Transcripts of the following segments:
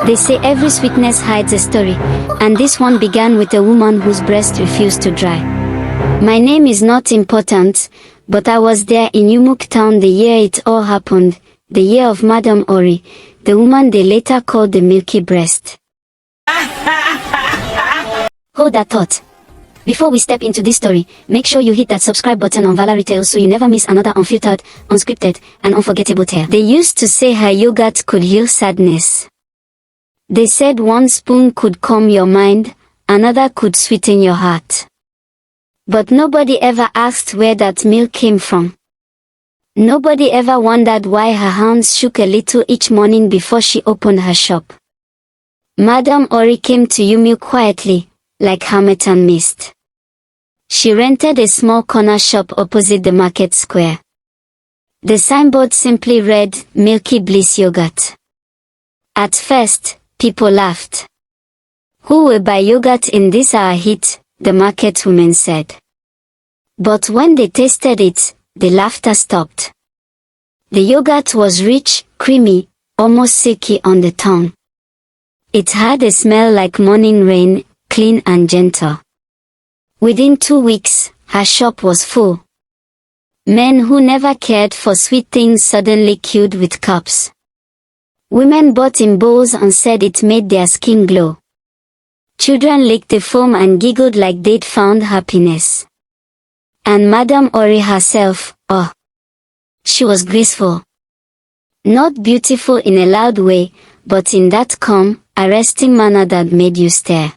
They say every sweetness hides a story, and this one began with a woman whose breast refused to dry. My name is not important, but I was there in Umuk town the year it all happened, the year of Madam Orie, the woman they later called the Milky Breast. Hold that thought. Before we step into this story, make sure you hit that subscribe button on Valerie Tales so you never miss another unfiltered, unscripted, and unforgettable tale. They used to say her yogurt could heal sadness. They said one spoon could calm your mind, another could sweeten your heart. But nobody ever asked where that milk came from. Nobody ever wondered why her hands shook a little each morning before she opened her shop. Madam Orie came to Umu quietly, like Hamilton mist. She rented a small corner shop opposite the market square. The signboard simply read, Milky Bliss Yogurt. At first, people laughed. Who will buy yogurt in this our heat, the market women said. But when they tasted it, the laughter stopped. The yogurt was rich, creamy, almost silky on the tongue. It had a smell like morning rain, clean and gentle. Within 2 weeks, her shop was full. Men who never cared for sweet things suddenly queued with cups. Women bought in bowls and said it made their skin glow. Children licked the foam and giggled like they'd found happiness. And Madam Orie herself, oh, she was graceful. Not beautiful in a loud way, but in that calm, arresting manner that made you stare.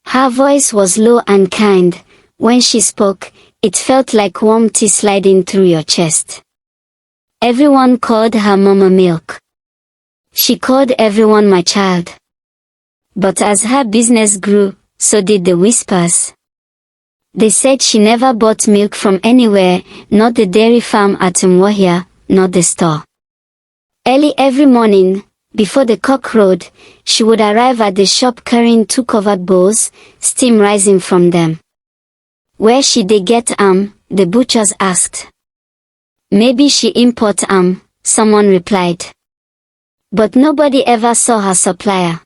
Her voice was low and kind. When she spoke, it felt like warm tea sliding through your chest. Everyone called her Mama Milk. She called everyone my child. But as her business grew, so did the whispers. They said she never bought milk from anywhere, not the dairy farm at Umuahia, not the store. Early every morning, before the cock crowed, she would arrive at the shop carrying 2 covered bowls, steam rising from them. Where should they get the butchers asked. Maybe she import someone replied. But nobody ever saw her supplier.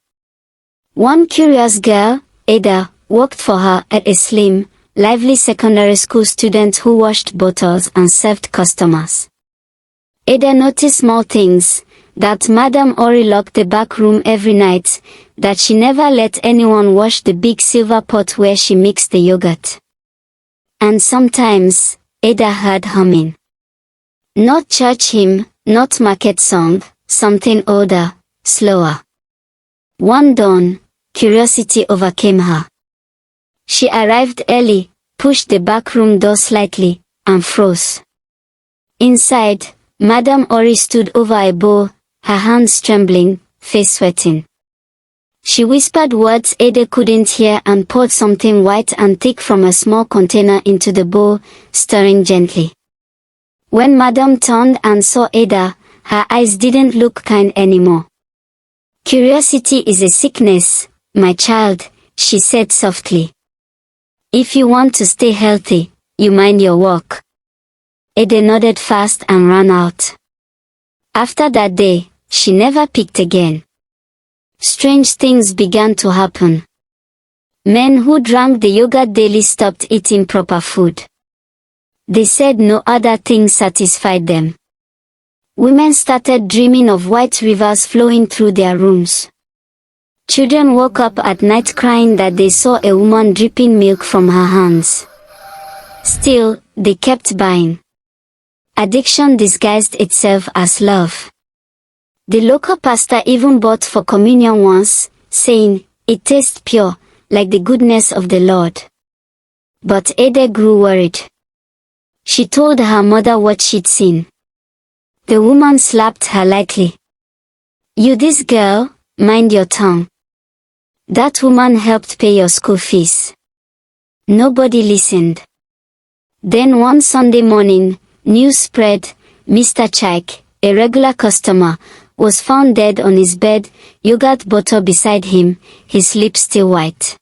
One curious girl, Ada, worked for her at a slim, lively secondary school student who washed bottles and served customers. Ada noticed small things, that Madam Orie locked the back room every night, that she never let anyone wash the big silver pot where she mixed the yogurt. And sometimes, Ada heard humming. Not church hymn, not market song, something older, slower. One dawn, curiosity overcame her. She arrived early, pushed the back room door slightly, and froze. Inside, Madam Orie stood over a bowl, her hands trembling, face sweating. She whispered words Ada couldn't hear and poured something white and thick from a small container into the bowl, stirring gently. When Madam turned and saw Ada, her eyes didn't look kind anymore. Curiosity is a sickness, my child, she said softly. If you want to stay healthy, you mind your work. Ada nodded fast and ran out. After that day, she never picked again. Strange things began to happen. Men who drank the yogurt daily stopped eating proper food. They said no other thing satisfied them. Women started dreaming of white rivers flowing through their rooms. Children woke up at night crying that they saw a woman dripping milk from her hands. Still, they kept buying. Addiction disguised itself as love. The local pastor even bought for communion once, saying, it tastes pure, like the goodness of the Lord. But Ada grew worried. She told her mother what she'd seen. The woman slapped her lightly. You this girl, mind your tongue. That woman helped pay your school fees. Nobody listened. Then one Sunday morning, news spread, Mr. Chaik, a regular customer, was found dead on his bed, yogurt bottle beside him, his lips still white.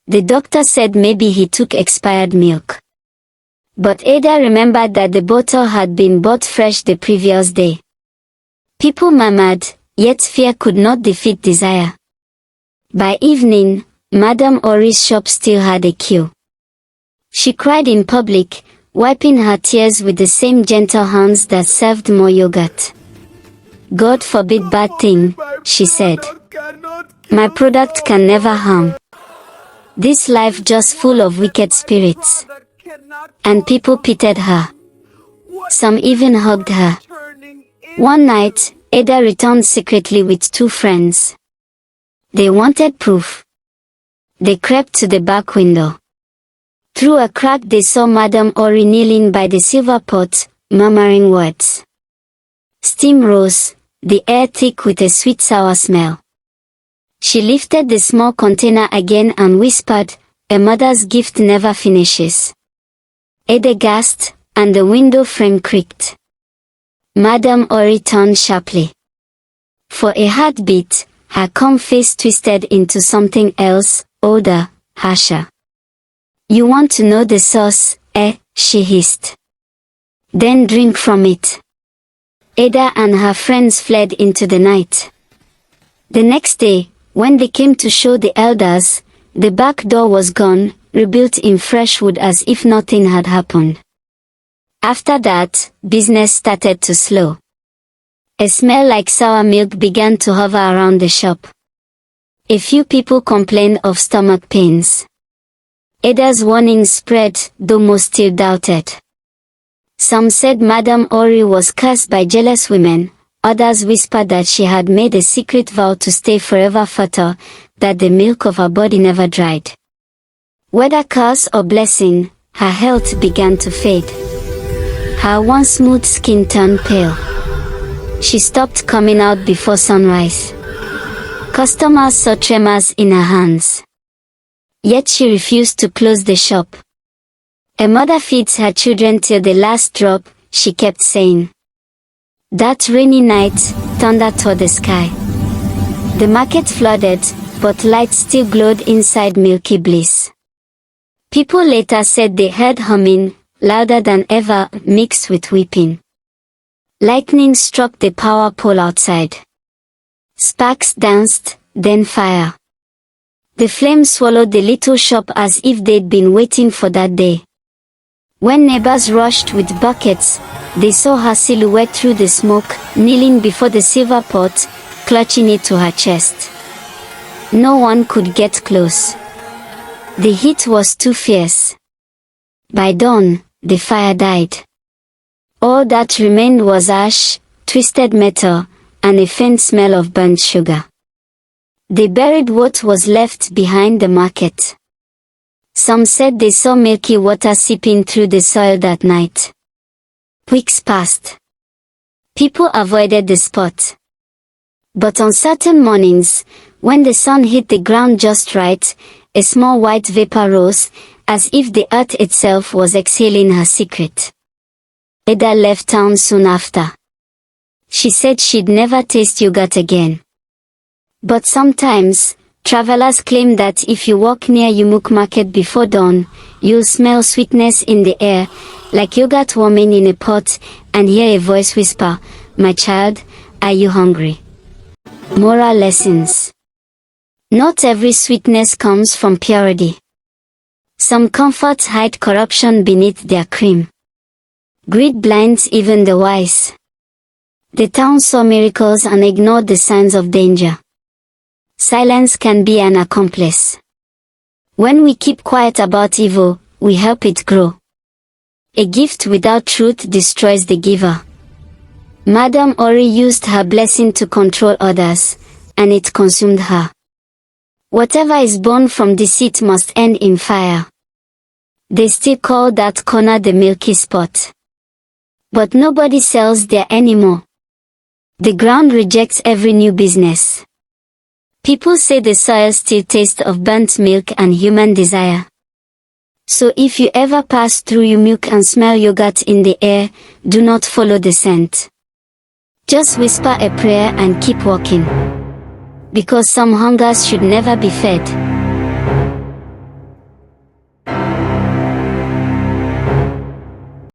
The doctor said maybe he took expired milk. But Ada remembered that the bottle had been bought fresh the previous day. People murmured, Yet fear could not defeat desire. By evening, Madame Orie's shop still had a queue. She cried in public, wiping her tears with the same gentle hands that served more yogurt. "God forbid bad thing," she said. "My product can never harm. This life just full of wicked spirits." And people pitied her. Some even hugged her. One night, Ada returned secretly with 2 friends. They wanted proof. They crept to the back window. Through a crack they saw Madame Orie kneeling by the silver pot, murmuring words. Steam rose, the air thick with a sweet sour smell. She lifted the small container again and whispered, "A mother's gift never finishes." Ada gasped, and the window frame creaked. Madame Orie turned sharply. For a heartbeat, her calm face twisted into something else, older, harsher. "You want to know the source, eh?" she hissed. "Then drink from it." Ada and her friends fled into the night. The next day, when they came to show the elders, the back door was gone, rebuilt in fresh wood as if nothing had happened. After that, business started to slow. A smell like sour milk began to hover around the shop. A few people complained of stomach pains. Ada's warnings spread, though most still doubted. Some said Madame Orie was cursed by jealous women, others whispered that she had made a secret vow to stay forever fertile, that the milk of her body never dried. Whether curse or blessing, her health began to fade. Her once smooth skin turned pale. She stopped coming out before sunrise. Customers saw tremors in her hands. Yet she refused to close the shop. "A mother feeds her children till the last drop," she kept saying. That rainy night, thunder tore the sky. The market flooded, but light still glowed inside Milky Bliss. People later said they heard humming, louder than ever, mixed with weeping. Lightning struck the power pole outside. Sparks danced, then fire. The flames swallowed the little shop as if they'd been waiting for that day. When neighbors rushed with buckets, they saw her silhouette through the smoke, kneeling before the silver pot, clutching it to her chest. No one could get close. The heat was too fierce. By dawn, the fire died. All that remained was ash, twisted metal, and a faint smell of burnt sugar. They buried what was left behind the market. Some said they saw milky water seeping through the soil that night. Weeks passed. People avoided the spot. But on certain mornings, when the sun hit the ground just right, a small white vapor rose, as if the earth itself was exhaling her secret. Ada left town soon after. She said she'd never taste yogurt again. But sometimes, travelers claim that if you walk near Yumuk Market before dawn, you'll smell sweetness in the air, like yogurt warming in a pot, and hear a voice whisper, "My child, are you hungry?" Moral lessons. Not every sweetness comes from purity. Some comforts hide corruption beneath their cream. Greed blinds even the wise. The town saw miracles and ignored the signs of danger. Silence can be an accomplice. When we keep quiet about evil, we help it grow. A gift without truth destroys the giver. Madame Orie used her blessing to control others, and it consumed her. Whatever is born from deceit must end in fire. They still call that corner the Milky Spot. But nobody sells there anymore. The ground rejects every new business. People say the soil still tastes of burnt milk and human desire. So if you ever pass through your milk and smell yogurt in the air, do not follow the scent. Just whisper a prayer and keep walking. Because some hungers should never be fed.